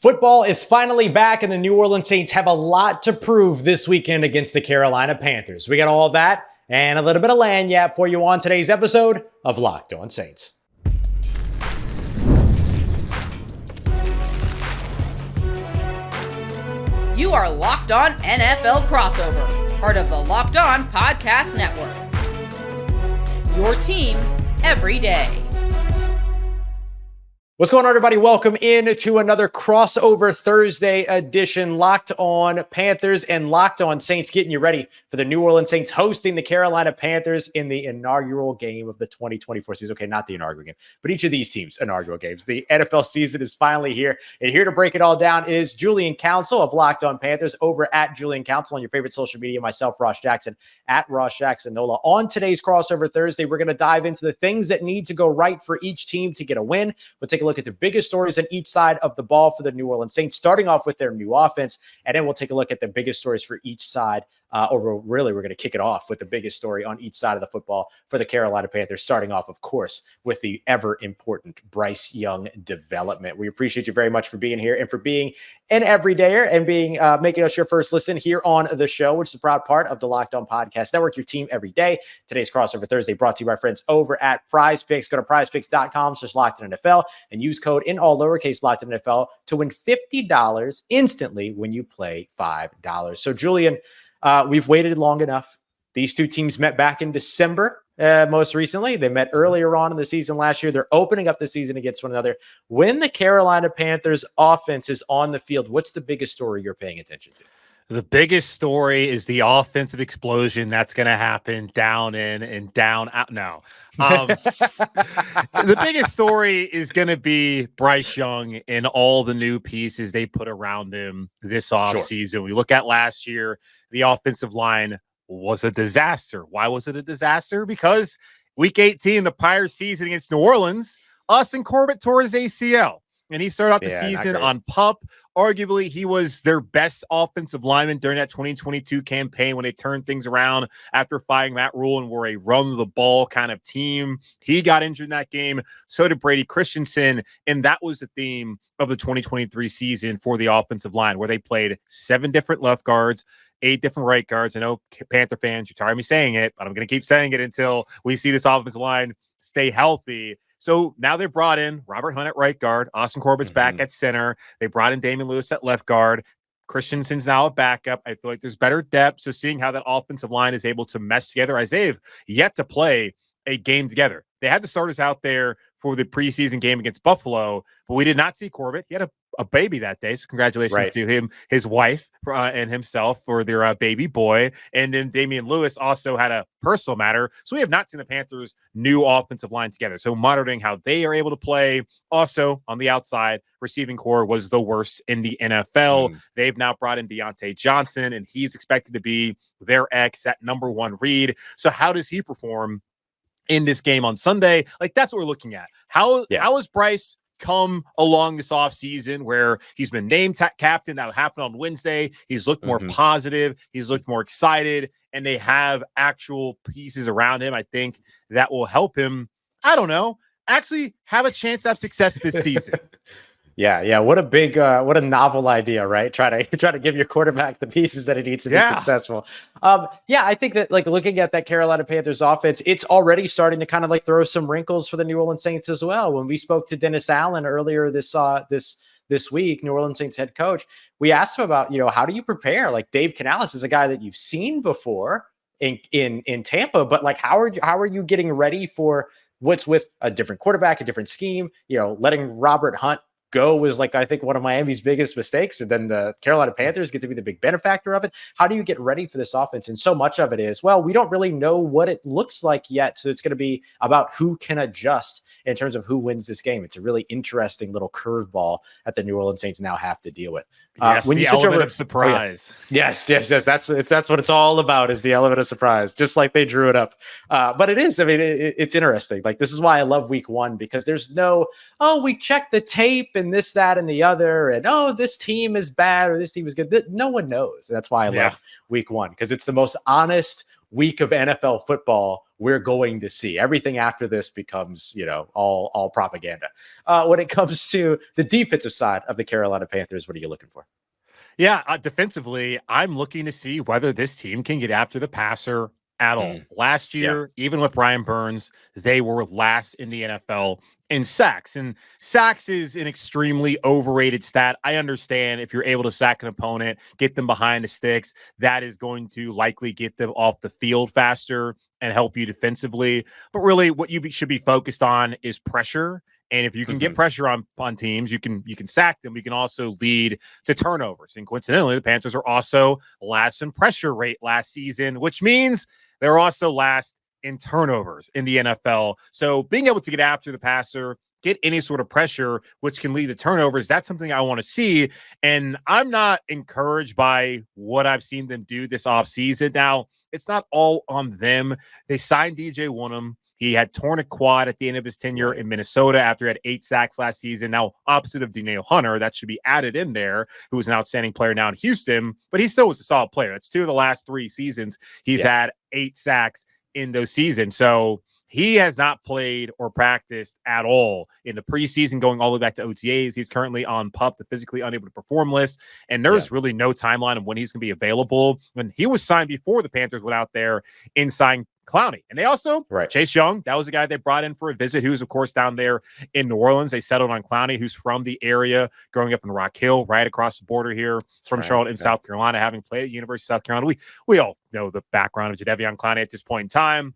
Football is finally back, and the New Orleans Saints have a lot to prove this weekend against the Carolina Panthers. We got all that and a little bit of lagniappe for you on today's episode of Locked On Saints. You are Locked On NFL Crossover, part of the Locked On Podcast Network. Your team every day. What's going on, everybody? Welcome in to another crossover Thursday edition. Locked On Panthers and Locked On Saints, getting you ready for the New Orleans Saints hosting the Carolina Panthers in the inaugural game of the 2024 season. Okay, not the inaugural game, but each of these teams' inaugural games. The NFL season is finally here, and here to break it all down is Julian Council of Locked On Panthers over at Julian Council on your favorite social media. Myself, Ross Jackson, at Ross Jackson Nola. On today's crossover Thursday, we're going to dive into the things that need to go right for each team to get a win. We'll take a look at the biggest stories on each side of the ball for the New Orleans Saints, starting off with their new offense, and then we'll take a look at the biggest stories for each side, we're going to kick it off with the biggest story on each side of the football for the Carolina Panthers, starting off, of course, with the ever-important Bryce Young development. We appreciate you very much for being here and for being an everydayer and being making us your first listen here on the show, which is a proud part of the Locked On Podcast Network, your team every day. Today's crossover Thursday brought to you by friends over at Prize Picks. Go to prizepicks.com/LockedOnNFL and use code in all lowercase LockedOnNFL to win $50 instantly when you play $5. So, Julian, we've waited long enough. These two teams met back in December. Most recently, they met earlier on in the season last year. They're opening up the season against one another. When the Carolina Panthers offense is on the field, what's the biggest story you're paying attention to? The biggest story is the offensive explosion that's going to happen down in and down out. No. The biggest story is going to be Bryce Young and all the new pieces they put around him this offseason. Sure. We look at last year, the offensive line was a disaster. Why was it a disaster? Because week 18, the prior season against New Orleans, Austin Corbett tore his ACL. And he started off the season on PUP. Arguably, he was their best offensive lineman during that 2022 campaign when they turned things around after firing Matt Rule and were a run-the-ball kind of team. He got injured in that game. So did Brady Christensen. And that was the theme of the 2023 season for the offensive line, where they played 7 different left guards, 8 different right guards. I know Panther fans, you're tired of me saying it, but I'm going to keep saying it until we see this offensive line stay healthy. So now they brought in Robert Hunt at right guard. Austin Corbett's back at center. They brought in Damian Lewis at left guard. Christensen's now a backup. I feel like there's better depth. So seeing how that offensive line is able to mesh together, as they've yet to play a game together. They had the starters out there for the preseason game against Buffalo, but we did not see Corbett. He had a baby that day. So congratulations to him, his wife, and himself for their baby boy. And then Damian Lewis also had a personal matter. So we have not seen the Panthers' new offensive line together. So monitoring how they are able to play. Also on the outside, receiving core was the worst in the NFL. They've now brought in Deontay Johnson, and he's expected to be their X at number 1 read. So how does he perform in this game on Sunday? Like, that's what we're looking at. How has Bryce come along this offseason where he's been named captain? That happened on Wednesday. He's looked more positive. He's looked more excited, and they have actual pieces around him, I think, that will help him, I don't know, actually have a chance to have success this season. Yeah. What a big, what a novel idea, right? Try to give your quarterback the pieces that he needs to be successful. I think that, like, looking at that Carolina Panthers offense, it's already starting to kind of like throw some wrinkles for the New Orleans Saints as well. When we spoke to Dennis Allen earlier this week, New Orleans Saints head coach, we asked him about, how do you prepare? Like, Dave Canales is a guy that you've seen before in Tampa, but like, how are you getting ready for what's with a different quarterback, a different scheme? Letting Robert Hunt go was, like, I think one of Miami's biggest mistakes. And then the Carolina Panthers get to be the big benefactor of it. How do you get ready for this offense? And so much of it is, well, we don't really know what it looks like yet. So it's going to be about who can adjust in terms of who wins this game. It's a really interesting little curveball that the New Orleans Saints now have to deal with. When you switch over of surprise. Yes. That's what it's all about, is the element of surprise, just like they drew it up. But it is, it's interesting. Like, this is why I love week 1, because there's no, we checked the tape and this, that, and the other, and this team is bad or this team is good. No one knows. That's why I love week 1, because it's the most honest week of NFL football we're going to see. Everything after this becomes, all propaganda. When it comes to the defensive side of the Carolina Panthers, what are you looking for? Yeah, defensively, I'm looking to see whether this team can get after the passer at all. Last year, even with Brian Burns, they were last in the NFL in sacks. And sacks is an extremely overrated stat. I understand if you're able to sack an opponent, get them behind the sticks, that is going to likely get them off the field faster and help you defensively. But really, what you should be focused on is pressure. And if you can get pressure on teams, you can sack them. You can also lead to turnovers. And coincidentally, the Panthers are also last in pressure rate last season, which means they're also last in turnovers in the NFL. So being able to get after the passer, get any sort of pressure, which can lead to turnovers, that's something I want to see. And I'm not encouraged by what I've seen them do this offseason. Now, it's not all on them. They signed DJ Wonnum. He had torn a quad at the end of his tenure in Minnesota after he had 8 sacks last season. Now, opposite of Danielle Hunter, that should be added in there, who is an outstanding player now in Houston, but he still was a solid player. That's 2 of the last 3 seasons. He's had 8 sacks in those seasons. So he has not played or practiced at all in the preseason, going all the way back to OTAs. He's currently on PUP, the physically unable to perform list. And there's really no timeline of when he's going to be available. When he was signed before the Panthers went out there and signed Clowney. And they also, Chase Young, that was the guy they brought in for a visit, who's, of course, down there in New Orleans. They settled on Clowney, who's from the area, growing up in Rock Hill, right across the border here from Charlotte in South Carolina, having played at University of South Carolina. We all know the background of Jadeveon Clowney at this point in time.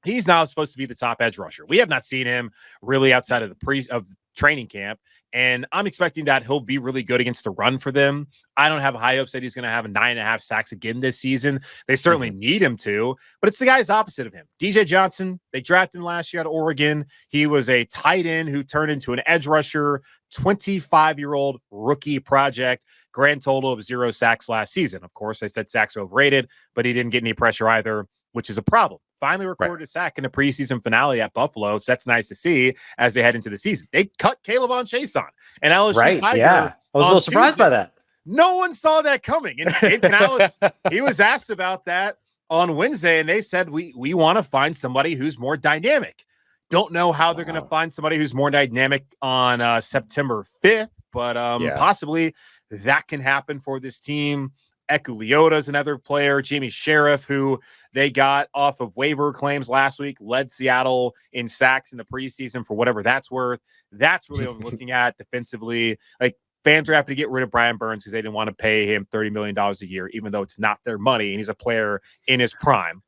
He's now supposed to be the top edge rusher. We have not seen him really outside of the training camp, and I'm expecting that he'll be really good against the run for them. I don't have high hopes that he's going to have 9.5 sacks again this season. They certainly need him to, but it's the guys opposite of him. DJ Johnson, they drafted him last year out of Oregon. He was a tight end who turned into an edge rusher, 25-year-old rookie project, grand total of 0 sacks last season. Of course, I said sacks are overrated, but he didn't get any pressure either, which is a problem. Finally recorded a sack in the preseason finale at Buffalo, so that's nice to see as they head into the season. They cut Caleb on Chase on an LSU Tiger. Yeah, I was a little surprised by that. No one saw that coming. And Dave Canales, he was asked about that on Wednesday, and they said, we want to find somebody who's more dynamic. Don't know how they're going to find somebody who's more dynamic on September 5th, but possibly that can happen for this team. Eku Leota is another player. Jamie Sheriff, who they got off of waiver claims last week, led Seattle in sacks in the preseason for whatever that's worth. That's really what I'm looking at defensively. Like, fans are happy to get rid of Brian Burns because they didn't want to pay him $30 million a year, even though it's not their money and he's a player in his prime.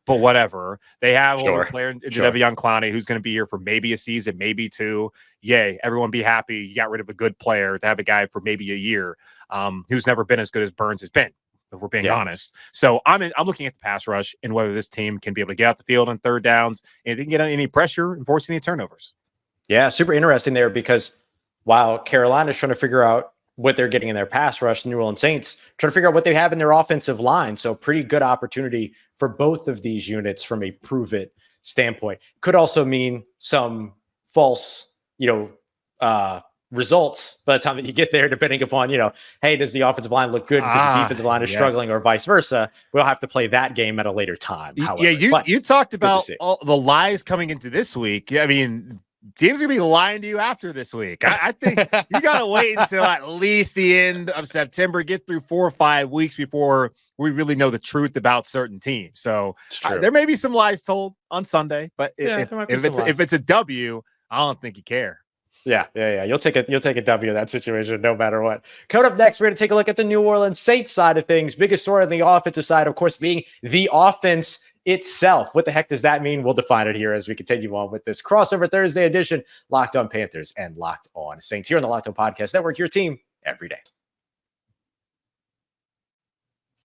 But whatever. They have a player in Jadeveon Clowney who's going to be here for maybe a season, maybe 2. Yay, everyone be happy. You got rid of a good player to have a guy for maybe a year who's never been as good as Burns has been, if we're being honest. So I'm looking at the pass rush and whether this team can be able to get out the field on third downs and they can get any pressure and force any turnovers. Yeah, super interesting there because while Carolina's trying to figure out what they're getting in their pass rush, the New Orleans Saints trying to figure out what they have in their offensive line. So pretty good opportunity for both of these units from a prove it standpoint. Could also mean some false, results by the time that you get there, depending upon, hey, does the offensive line look good because the defensive line is struggling or vice versa? We'll have to play that game at a later time. However. You talked about all the lies coming into this week. I mean, teams gonna be lying to you after this week. I think you gotta wait until at least the end of September, get through 4 or 5 weeks before we really know the truth about certain teams. So there may be some lies told on Sunday, but if it's a W, I don't think you care. Yeah. You'll take a W in that situation, no matter what. Coming up next, we're going to take a look at the New Orleans Saints side of things. Biggest story on the offensive side, of course, being the offense itself. What the heck does that mean? We'll define it here as we continue on with this crossover Thursday edition, Locked On Panthers and Locked On Saints here on the Locked On Podcast Network, your team every day.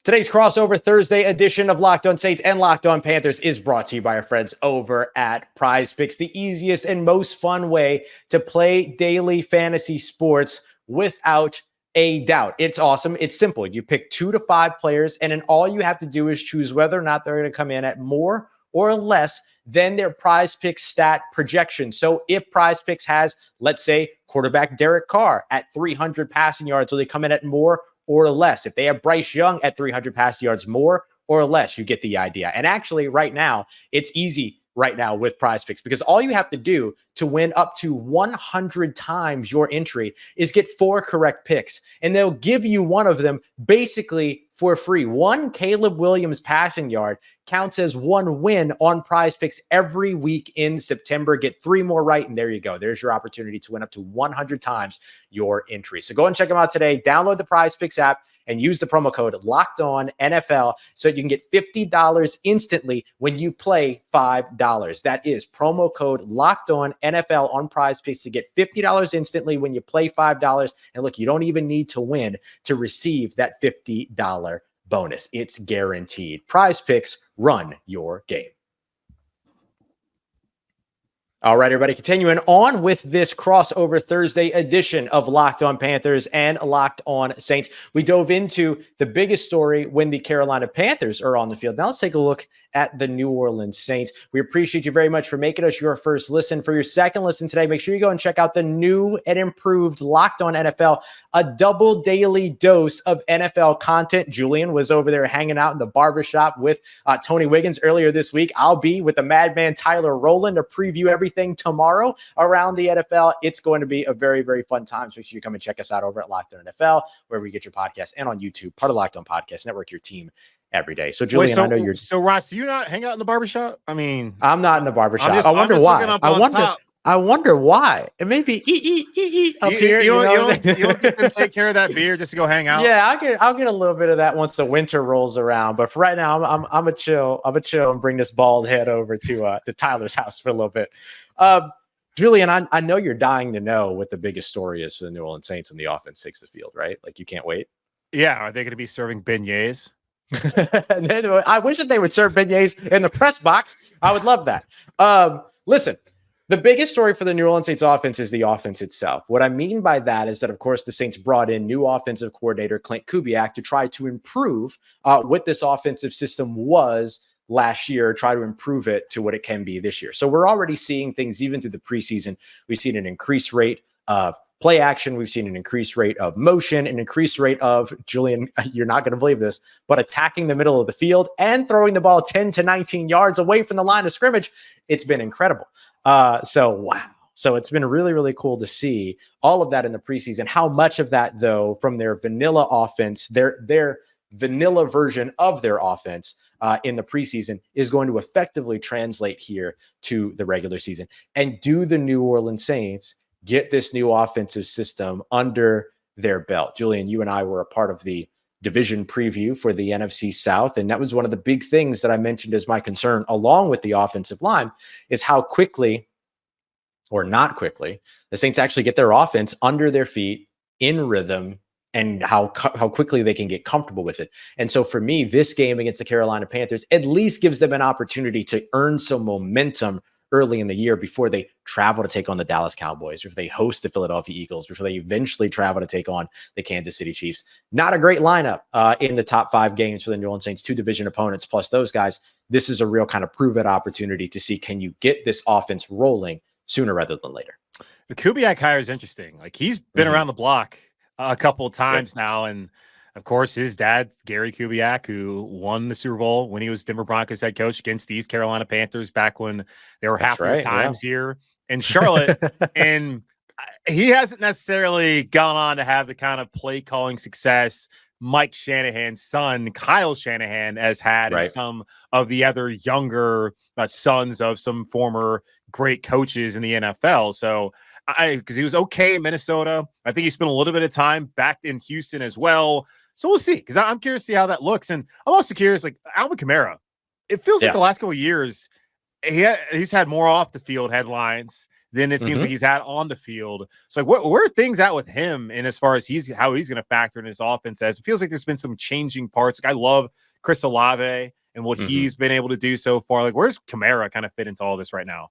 Today's crossover Thursday edition of Locked On Saints and Locked On Panthers is brought to you by our friends over at Prize Picks, the easiest and most fun way to play daily fantasy sports without a doubt. It's awesome. It's simple. You pick 2 to 5 players, and then all you have to do is choose whether or not they're going to come in at more or less than their Prize Picks stat projection. So if Prize Picks has, let's say, quarterback Derek Carr at 300 passing yards, will they come in at more or less? If they have Bryce Young at 300 passing yards more or less. You get the idea. And actually right now, it's easy right now with Prize Picks, because all you have to do to win up to 100 times your entry is get 4 correct picks, and they'll give you one of them basically for free. One Caleb Williams passing yard counts as one win on Prize Picks every week in September. Get 3 more right, and there you go. There's your opportunity to win up to 100 times your entry. So go and check them out today. Download the Prize Picks app and use the promo code LOCKEDONNFL so you can get $50 instantly when you play $5. That is promo code LOCKEDONNFL on Prize Picks to get $50 instantly when you play $5. And look, you don't even need to win to receive that $50 bonus. It's guaranteed. Prize Picks, run your game. All right, everybody, continuing on with this crossover Thursday edition of Locked On Panthers and Locked On Saints. We dove into the biggest story when the Carolina Panthers are on the field. Now let's take a look at the New Orleans Saints. We appreciate you very much for making us your first listen. For your second listen today, make sure you go and check out the new and improved Locked On NFL, a double daily dose of NFL content. Julian was over there hanging out in the barbershop with Tony Wiggins earlier this week. I'll be with the madman Tyler Rowland to preview everything tomorrow around the NFL. It's going to be a very, very fun time. So make sure you come and check us out over at Locked On NFL, wherever you get your podcast, and on YouTube, part of Locked On Podcast Network, your team every day. So Julian, I know you're. So Ross, do you not hang out in the barbershop? I mean, I'm not in the barbershop. I wonder why. I wonder why. And maybe up here. You don't get to take care of that beer just to go hang out. Yeah, I'll get a little bit of that once the winter rolls around. But for right now, I'm a chill and bring this bald head over to Tyler's house for a little bit. Julian, I know you're dying to know what the biggest story is for the New Orleans Saints when the offense takes the field, right? Like, you can't wait. Yeah, are they going to be serving beignets? I wish that they would serve beignets in the press box. I would love that. Listen, the biggest story for the New Orleans Saints offense is the offense itself. What I mean by that is that, of course, the Saints brought in new offensive coordinator Klint Kubiak to try to improve what this offensive system was last year, try to improve it to what it can be this year. So we're already seeing things even through the preseason. We've seen an increased rate of play action. We've seen an increased rate of motion, an increased rate of, Julian, you're not going to believe this, but attacking the middle of the field and throwing the ball 10 to 19 yards away from the line of scrimmage. It's been incredible. So, wow. So it's been really, really cool to see all of that in the preseason. How much of that, though, from their vanilla offense, their vanilla version of their offense in the preseason is going to effectively translate here to the regular season. And do the New Orleans Saints get this new offensive system under their belt? Julian, you and I were a part of the division preview for the NFC South, and that was one of the big things that I mentioned as my concern, along with the offensive line, is how quickly or not quickly the Saints actually get their offense under their feet in rhythm, and how quickly they can get comfortable with it. And so for me, this game against the Carolina Panthers at least gives them an opportunity to earn some momentum early in the year before they travel to take on the Dallas Cowboys, or if they host the Philadelphia Eagles, before they eventually travel to take on the Kansas City Chiefs. Not a great lineup in the top 5 games for the New Orleans Saints, 2 division opponents plus those guys. This is a real kind of prove it opportunity to see, can you get this offense rolling sooner rather than later? The Kubiak hire is interesting. Like, he's been around the block a couple of times now. And of course, his dad, Gary Kubiak, who won the Super Bowl when he was Denver Broncos head coach against these Carolina Panthers back when they were happier times here in Charlotte. And he hasn't necessarily gone on to have the kind of play calling success Mike Shanahan's son, Kyle Shanahan, has had, and some of the other younger sons of some former great coaches in the NFL. So because he was okay in Minnesota. I think he spent a little bit of time back in Houston as well. So we'll see, because I'm curious to see how that looks. And I'm also curious, like Alvin Kamara, it feels like the last couple of years, he's had more off the field headlines than it seems like he's had on the field. So like, where are things at with him? And as far as how he's going to factor in his offense, as it feels like there's been some changing parts. Like, I love Chris Olave and what he's been able to do so far. Like, where's Kamara kind of fit into all this right now?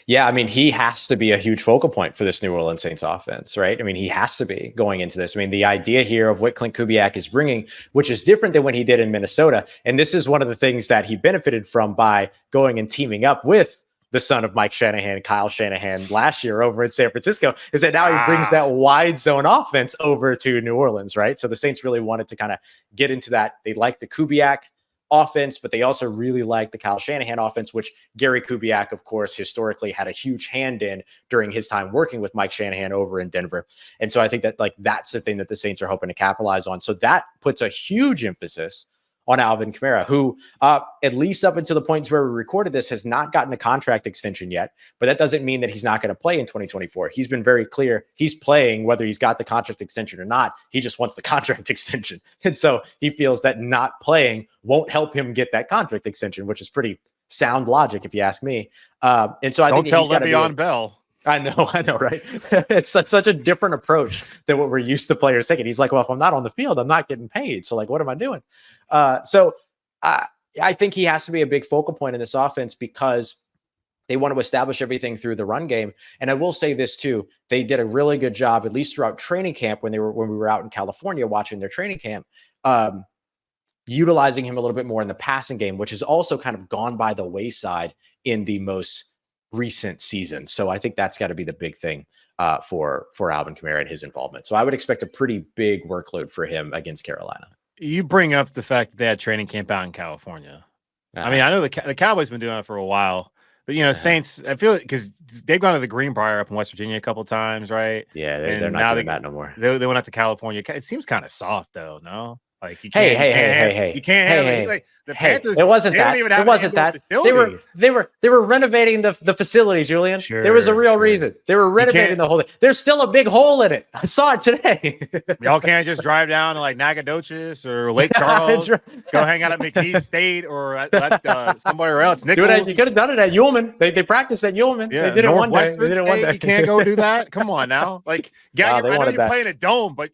Yeah, I mean, he has to be a huge focal point for this New Orleans Saints offense, right? I mean, he has to be going into this. I mean, the idea here of what Klint Kubiak is bringing, which is different than what he did in Minnesota. And this is one of the things that he benefited from by going and teaming up with the son of Mike Shanahan, Kyle Shanahan, last year over in San Francisco, is that now he brings that wide zone offense over to New Orleans, right? So the Saints really wanted to kind of get into that. They like the Kubiak offense, but they also really like the Kyle Shanahan offense, which Gary Kubiak, of course, historically had a huge hand in during his time working with Mike Shanahan over in Denver. And so I think that that's the thing that the Saints are hoping to capitalize on. So that puts a huge emphasis on Alvin Kamara, who at least up until the point where we recorded this has not gotten a contract extension yet, but that doesn't mean that he's not going to play in 2024. He's been very clear. He's playing whether he's got the contract extension or not. He just wants the contract extension. And so he feels that not playing won't help him get that contract extension, which is pretty sound logic, if you ask me. And so I don't think tell Le'Veon Bell. I know, right? It's such a different approach than what we're used to players taking. He's like, well, if I'm not on the field, I'm not getting paid. So what am I doing? So I think he has to be a big focal point in this offense because they want to establish everything through the run game. And I will say this too, they did a really good job, at least throughout training camp when we were out in California watching their training camp, utilizing him a little bit more in the passing game, which has also kind of gone by the wayside in the most recent season. So I think that's got to be the big thing for Alvin Kamara and his involvement. So I would expect a pretty big workload for him against Carolina. You bring up the fact that they had training camp out in California. I mean, I know the Cowboys been doing it for a while, but Saints, I feel because they've gone to the Greenbrier up in West Virginia a couple of times, right? Yeah, they're not doing that no more. They went out to California. It seems kind of soft though, no? Like you can't. You can't have like the Panthers. It wasn't that. It wasn't that. They were renovating the facility, Julian. Sure, there was a real reason. They were renovating the whole thing. There's still a big hole in it. I saw it today. Y'all can't just drive down to like Nacogdoches or Lake Charles, go hang out at McKee State or at somewhere else. Nichols. You could have done it at Ullman. They practiced at Ullman. Yeah, they did it one day. They did it one day. You can't go do that. Come on now. Like, I know you're playing a dome, but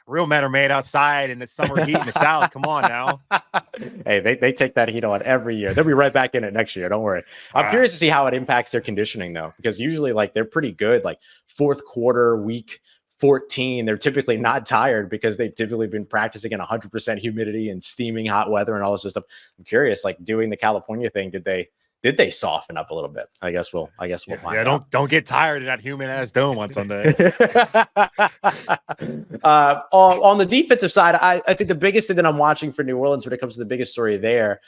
real men are made outside in the summer heat in the South. Come on now. Hey, they take that heat on every year. They'll be right back in it next year. Don't worry. I'm curious to see how it impacts their conditioning, though, because usually they're pretty good. Like fourth quarter, week 14, they're typically not tired because they've typically been practicing in 100% humidity and steaming hot weather and all this stuff. I'm curious, doing the California thing, did they soften up a little bit? I guess we'll find out. Don't get tired in that human ass dome on Sunday. On the defensive side, I think the biggest thing that I'm watching for New Orleans when it comes to the biggest story there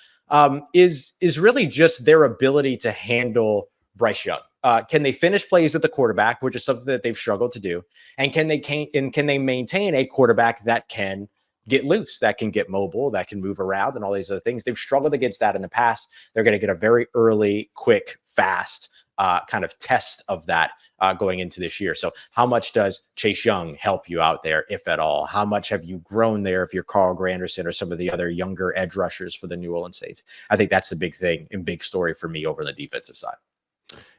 is really just their ability to handle Bryce Young. Can they finish plays at the quarterback, which is something that they've struggled to do, and can they maintain a quarterback that can get loose, that can get mobile, that can move around and all these other things? They've struggled against that in the past. They're going to get a very early, quick, fast kind of test of that going into this year. So how much does Chase Young help you out there, if at all? How much have you grown there if you're Carl Granderson or some of the other younger edge rushers for the New Orleans Saints? I think that's the big thing and big story for me over on the defensive side.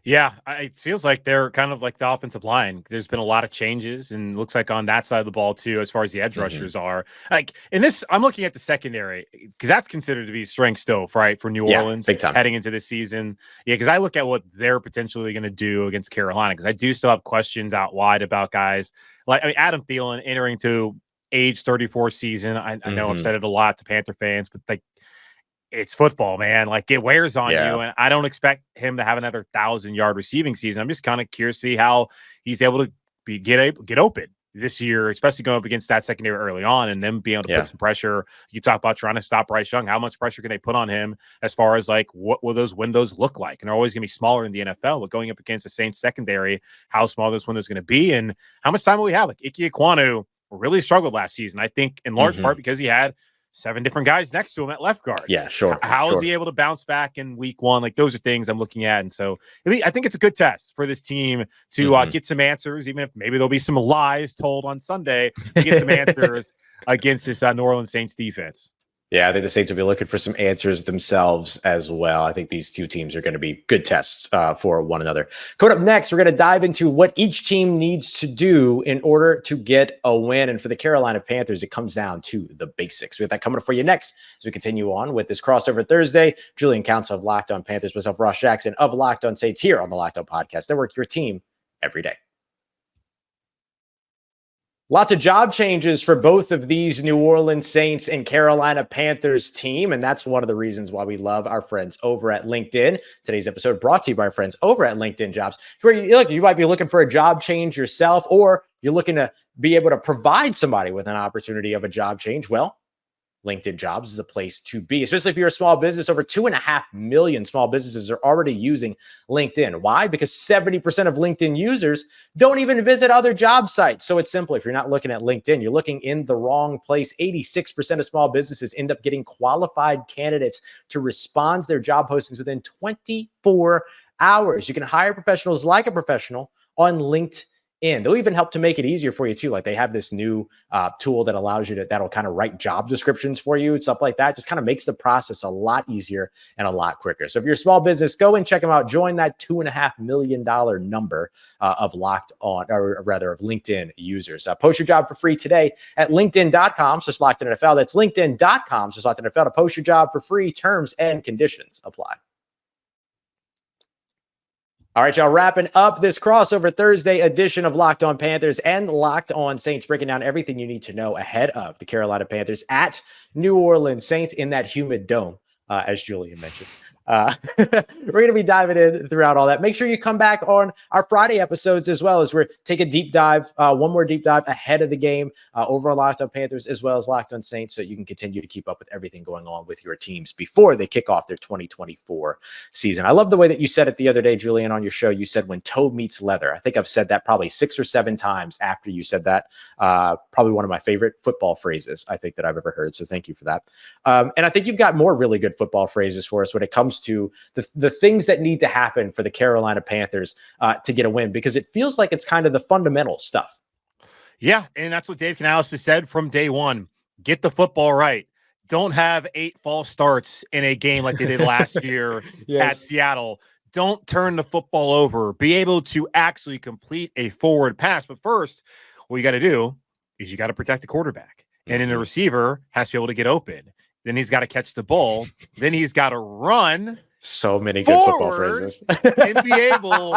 Yeah, it feels like they're kind of like the offensive line. There's been a lot of changes, and it looks like on that side of the ball too, as far as the edge rushers are. Like in this, I'm looking at the secondary because that's considered to be a strength still, right, for New Orleans big time. Heading into this season. Yeah, because I look at what they're potentially going to do against Carolina, because I do still have questions out wide about guys like Adam Thielen entering to age 34 season. I know I've said it a lot to Panther fans, but it's football, man. Like it wears on you, and I don't expect him to have another 1,000-yard receiving season. I'm just kind of curious to see how he's able to get open this year, especially going up against that secondary early on, and then being able to put some pressure. You talk about trying to stop Bryce Young. How much pressure can they put on him as far as what will those windows look like? And they're always going to be smaller in the NFL, but going up against the Saints secondary, how small this window is going to be, and how much time will we have? Like Ike Ekwonu really struggled last season, I think, in large part because he had 7 different guys next to him at left guard. Yeah, sure. How is he able to bounce back in week 1? Like those are things I'm looking at. And so I think it's a good test for this team to get some answers, even if maybe there'll be some lies told on Sunday to get some answers against this New Orleans Saints defense. Yeah, I think the Saints will be looking for some answers themselves as well. I think these two teams are going to be good tests for one another. Coming up next, we're going to dive into what each team needs to do in order to get a win. And for the Carolina Panthers, it comes down to the basics. We have that coming up for you next as we continue on with this crossover Thursday. Julian Council of Locked On Panthers, myself, Ross Jackson of Locked On Saints here on the Locked On Podcast Network, your team every day. Lots of job changes for both of these New Orleans Saints and Carolina Panthers team, and that's one of the reasons why we love our friends over at LinkedIn. Today's episode brought to you by our friends over at LinkedIn Jobs. Where you might be looking for a job change yourself, or you're looking to be able to provide somebody with an opportunity of a job change. Well, LinkedIn Jobs is a place to be, especially if you're a small business. Over 2.5 million small businesses are already using LinkedIn. Why? Because 70% of LinkedIn users don't even visit other job sites. So it's simple. If you're not looking at LinkedIn, you're looking in the wrong place. 86% of small businesses end up getting qualified candidates to respond to their job postings within 24 hours. You can hire professionals like a professional on LinkedIn. They'll even help to make it easier for you too. Like they have this new tool that allows you that'll kind of write job descriptions for you and stuff like that. Just kind of makes the process a lot easier and a lot quicker. So if you're a small business, go and check them out. Join that $2.5 million number of locked on, or rather of LinkedIn users. Post your job for free today at linkedin.com/LockedOnNFL. That's linkedin.com/LockedOnNFL to post your job for free. Terms and conditions apply. All right, y'all, wrapping up this crossover Thursday edition of Locked On Panthers and Locked On Saints, breaking down everything you need to know ahead of the Carolina Panthers at New Orleans Saints in that humid dome, as Julian mentioned. We're going to be diving in throughout all that. Make sure you come back on our Friday episodes as well, as we're take a deep dive, one more deep dive ahead of the game over on Locked On Panthers as well as Locked On Saints, so you can continue to keep up with everything going on with your teams before they kick off their 2024 season. I love the way that you said it the other day, Julian, on your show. You said when toe meets leather. I think I've said that probably 6 or 7 times after you said that. Probably one of my favorite football phrases I think that I've ever heard. So thank you for that. And I think you've got more really good football phrases for us when it comes to the things that need to happen for the Carolina Panthers to get a win, because it feels like it's kind of the fundamental stuff. Yeah, and that's what Dave Canales has said from day one. Get the football right. Don't have 8 false starts in a game like they did last year at Seattle. Don't turn the football over. Be able to actually complete a forward pass. But first, what you got to do is you got to protect the quarterback. And then the receiver has to be able to get open. Then he's got to catch the ball. Then he's got to run. So many good football phrases. And be able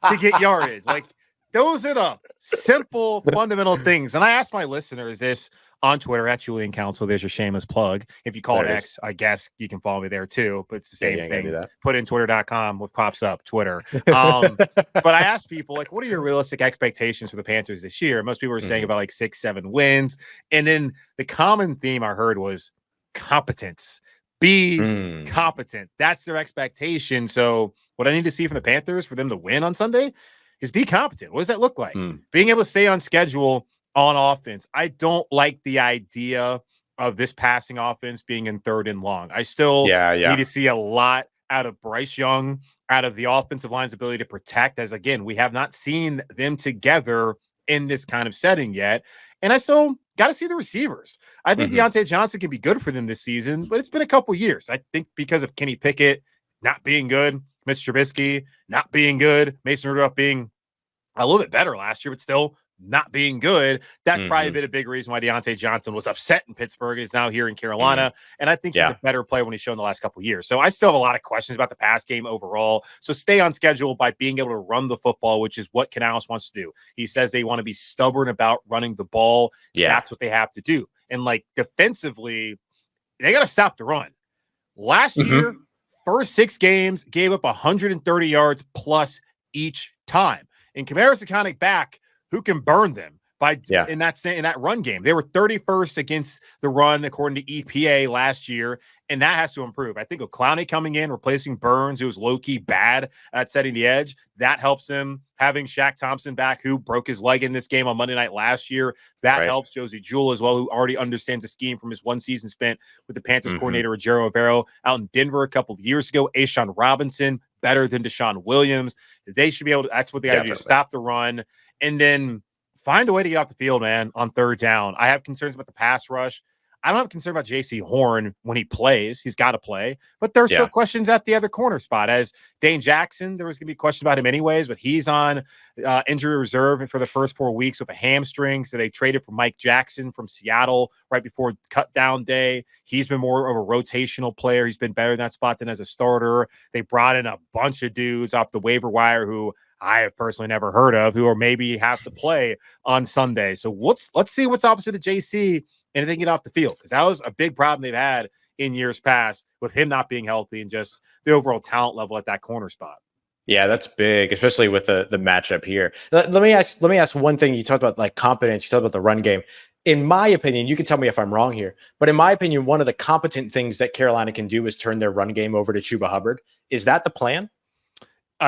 to get yardage. Like, those are the simple, fundamental things. And I asked my listeners this on Twitter at Julian Council. There's your shameless plug. If you call it X, I guess you can follow me there too, but it's the same thing. Put in twitter.com, what pops up, Twitter. But I asked people, like, what are your realistic expectations for the Panthers this year? Most people were saying about like 6-7 wins. And then the common theme I heard was competence. Be competent. That's their expectation. So what I need to see from the Panthers for them to win on Sunday is be competent. What does that look like? Being able to stay on schedule on offense. I don't like the idea of this passing offense being in 3rd and long. I still need to see a lot out of Bryce Young, out of the offensive line's ability to protect, as again, we have not seen them together in this kind of setting yet. And I still got to see the receivers. I think Deontay Johnson can be good for them this season, but it's been a couple years. I think because of Kenny Pickett not being good, Mr. Trubisky not being good, Mason Rudolph being a little bit better last year, but still not being good. That's probably been a big reason why Deontay Johnson was upset in Pittsburgh and is now here in Carolina. And I think he's a better player when he's shown the last couple of years. So I still have a lot of questions about the pass game overall. So stay on schedule by being able to run the football, which is what Canales wants to do. He says they want to be stubborn about running the ball. That's what they have to do. And like defensively, they got to stop the run. Last year, first 6 games, gave up 130 yards plus each time. And Kamara's the kind of back who can burn them by in that run game. They were 31st against the run according to EPA last year, and that has to improve. I think with Clowney coming in, replacing Burns, who was low-key bad at setting the edge, that helps him. Having Shaq Thompson back, who broke his leg in this game on Monday night last year, that helps. Josie Jewell as well, who already understands the scheme from his one season spent with the Panthers coordinator Rogero Rivero out in Denver a couple of years ago. Ashawn Robinson, better than Deshaun Williams. They should be able to, that's what they got to do, stop the run. And then find a way to get off the field, man, on 3rd down. I have concerns about the pass rush. I don't have concern about J.C. Horn when he plays. He's got to play. But there's still questions at the other corner spot. As Dane Jackson, there was going to be questions about him anyways, but he's on injury reserve for the first 4 weeks with a hamstring. So they traded for Mike Jackson from Seattle right before cut down day. He's been more of a rotational player. He's been better in that spot than as a starter. They brought in a bunch of dudes off the waiver wire who I have personally never heard of, who are maybe have to play on Sunday. So let's see what's opposite of JC and if they can get off the field, because that was a big problem they've had in years past with him not being healthy and just the overall talent level at that corner spot. Yeah, that's big, especially with the matchup here. Let me ask one thing. You talked about like competence. You talked about the run game. in my opinion, you can tell me if I'm wrong here, but in my opinion, one of the competent things that Carolina can do is turn their run game over to Chuba Hubbard. Is that the plan?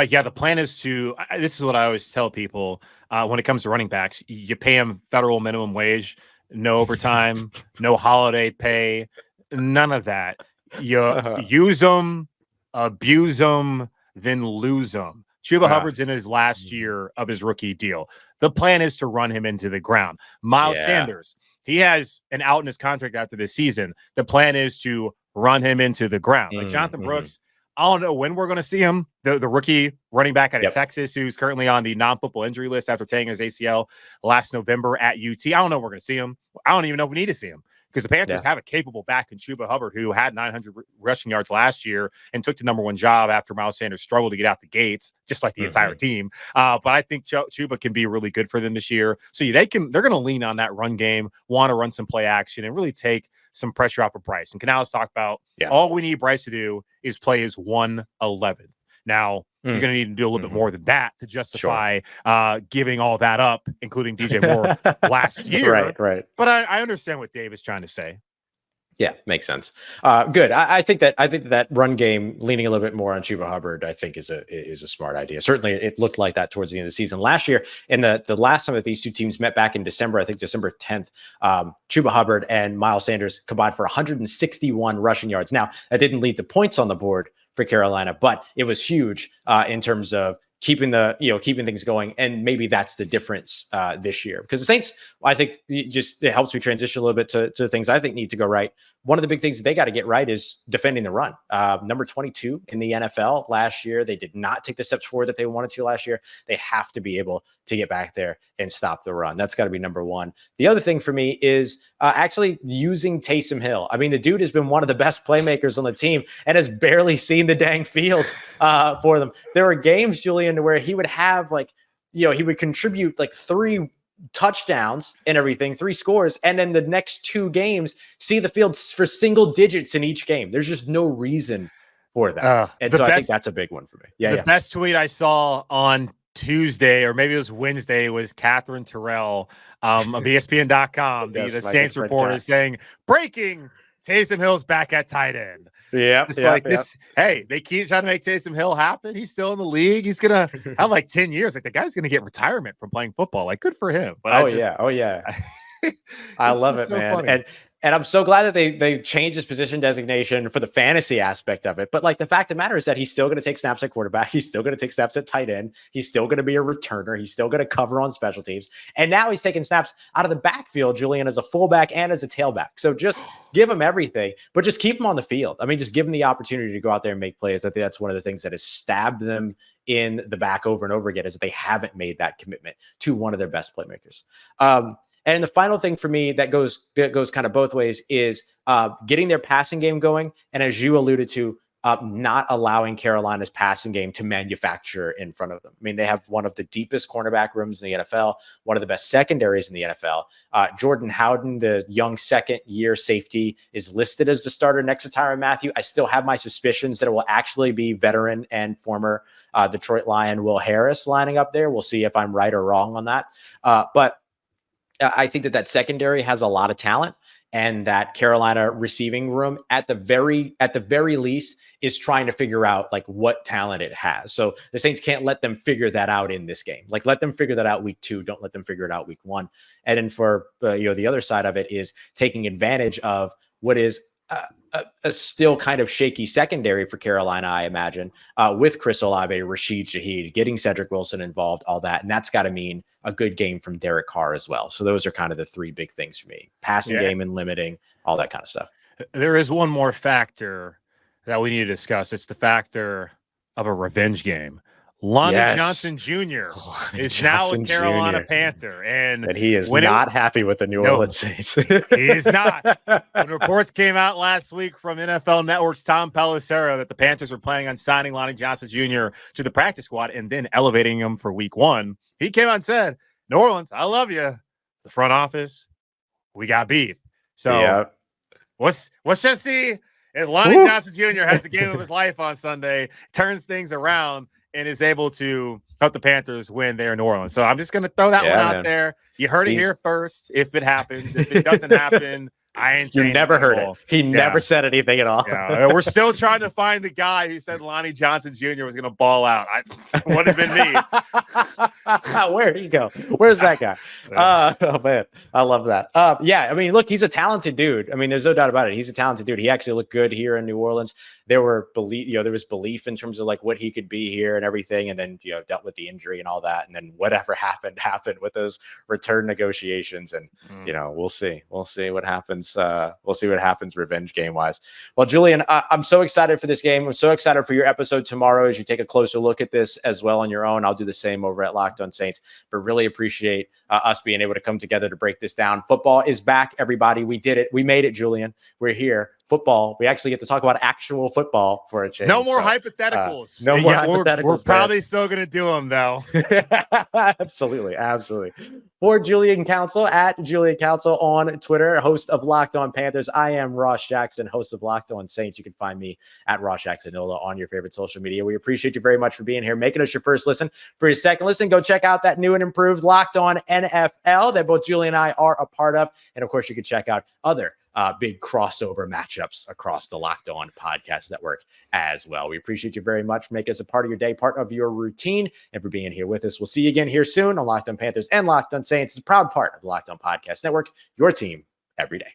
Yeah, the plan is to. This is what I always tell people when it comes to running backs: you pay them federal minimum wage, no overtime, no holiday pay, none of that. You use them, abuse them, then lose them. Chuba Hubbard's in his last year of his rookie deal. The plan is to run him into the ground. Miles Sanders, he has an out in his contract after this season. The plan is to run him into the ground. Like Jonathan Brooks, I don't know when we're going to see him. The rookie running back out of Texas, who's currently on the non-football injury list after tearing his ACL last November at UT. I don't know if we're going to see him. I don't even know if we need to see him because the Panthers have a capable back in Chuba Hubbard who had 900 rushing yards last year and took the #1 job after Miles Sanders struggled to get out the gates, just like the entire team. But I think Chuba can be really good for them this year. So they're going to lean on that run game, want to run some play action, and really take some pressure off of Bryce. And Canales talked about all we need Bryce to do is play his 111. Now, you're going to need to do a little bit more than that to justify giving all that up, including DJ Moore last year. Right. But I understand what Dave is trying to say. Yeah, makes sense. Good. I think that run game leaning a little bit more on Chuba Hubbard, I think is a smart idea. Certainly, it looked like that towards the end of the season last year. And the last time that these two teams met back in December, I think December 10th, Chuba Hubbard and Miles Sanders combined for 161 rushing yards. Now, that didn't lead to points on the board for Carolina, but it was huge in terms of keeping things going. And maybe that's the difference this year, because the Saints, I think it helps me transition a little bit to things I think need to go right. One of the big things that they got to get right is defending the run. Number 22 in the NFL last year. They did not take the steps forward that they wanted to last year. They have to be able to get back there and stop the run. That's got to be number one. The other thing for me is actually using Taysom Hill. I mean, the dude has been one of the best playmakers on the team and has barely seen the dang field for them. There were games, Julian, where he would have he would contribute 3 touchdowns and everything, 3 scores, and then the next 2 games see the field for single digits in each game. There's just no reason for that. And so I think that's a big one for me. The best tweet I saw on Tuesday, or maybe it was Wednesday, was Catherine Terrell of ESPN.com, the Saints reporter, saying, "Breaking, Taysom Hill's back at tight end." This. Hey, they keep trying to make Taysom Hill happen. He's still in the league. He's gonna have 10 years. The guy's gonna get retirement from playing football. Good for him. But I love it, so man. Funny. And I'm so glad that they changed his position designation for the fantasy aspect of it. But the fact of the matter is that he's still going to take snaps at quarterback. He's still going to take snaps at tight end. He's still going to be a returner. He's still going to cover on special teams. And now he's taking snaps out of the backfield, Julian, as a fullback and as a tailback. So just give him everything, but just keep him on the field. I mean, just give him the opportunity to go out there and make plays. I think that's one of the things that has stabbed them in the back over and over again, is that they haven't made that commitment to one of their best playmakers. And the final thing for me that goes kind of both ways is getting their passing game going. And as you alluded to, not allowing Carolina's passing game to manufacture in front of them. I mean, they have one of the deepest cornerback rooms in the NFL, one of the best secondaries in the NFL. Jordan Howden, the young second-year safety, is listed as the starter next to Tyrann Mathieu. I still have my suspicions that it will actually be veteran and former Detroit Lion Will Harris lining up there. We'll see if I'm right or wrong on that. But I think that secondary has a lot of talent, and that Carolina receiving room at the very least is trying to figure out what talent it has. So the Saints can't let them figure that out in this game. Let them figure that out week 2. Don't let them figure it out week 1. And then for the other side of it is taking advantage of what is a still kind of shaky secondary for Carolina, I imagine, with Chris Olave, Rashid, Shaheed, getting Cedric Wilson involved, all that. And that's got to mean a good game from Derek Carr as well. So those are kind of the 3 big things for me: passing game and limiting, all that kind of stuff. There is one more factor that we need to discuss. It's the factor of a revenge game. Lonnie Johnson Jr. is now a Carolina Panther, and he is not happy with the New Orleans Saints. He is not. When reports came out last week from NFL Network's Tom Pelissero that the Panthers were planning on signing Lonnie Johnson Jr. to the practice squad and then elevating him for week 1, he came out and said, "New Orleans, I love you. The front office, we got beef." So let's just see if Lonnie Johnson Jr. has the game of his life on Sunday, turns things around, and is able to Hope the Panthers win there in New Orleans. So I'm just going to throw that one out there. You heard it here first. If it happens, if it doesn't happen, I ain't saying you never heard it. He never said anything at all. Yeah, we're still trying to find the guy who said Lonnie Johnson Jr. was going to ball out. Would have been me. Where'd he go? Where's that guy? Oh man, I love that. Yeah, I mean, look, he's a talented dude. I mean, there's no doubt about it. He's a talented dude. He actually looked good here in New Orleans. There was belief in terms of like what he could be here and everything, and then dealt with the injury and all that, and then whatever happened with those return negotiations, and we'll see what happens. We'll see what happens revenge game wise. Well, Julian, I'm so excited for this game. I'm so excited for your episode tomorrow as you take a closer look at this as well on your own. I'll do the same over at Locked On Saints, but really appreciate us being able to come together to break this down. Football is back, everybody. We did it. We made it, Julian. We're here. Football. We actually get to talk about actual football for a change. No more hypotheticals. No more hypotheticals. We're probably still going to do them, though. Absolutely. For Julian Council, at Julian Council on Twitter, host of Locked On Panthers. I am Ross Jackson, host of Locked On Saints. You can find me at Ross Jacksonola on your favorite social media. We appreciate you very much for being here, making us your first listen. For your second listen, go check out that new and improved Locked On NFL that both Julian and I are a part of. And of course, you can check out other big crossover matchups across the Locked On Podcast Network as well. We appreciate you very much for making us a part of your day, part of your routine, and for being here with us. We'll see you again here soon on Locked On Panthers and Locked On Saints. It's a proud part of the Locked On Podcast Network, your team every day.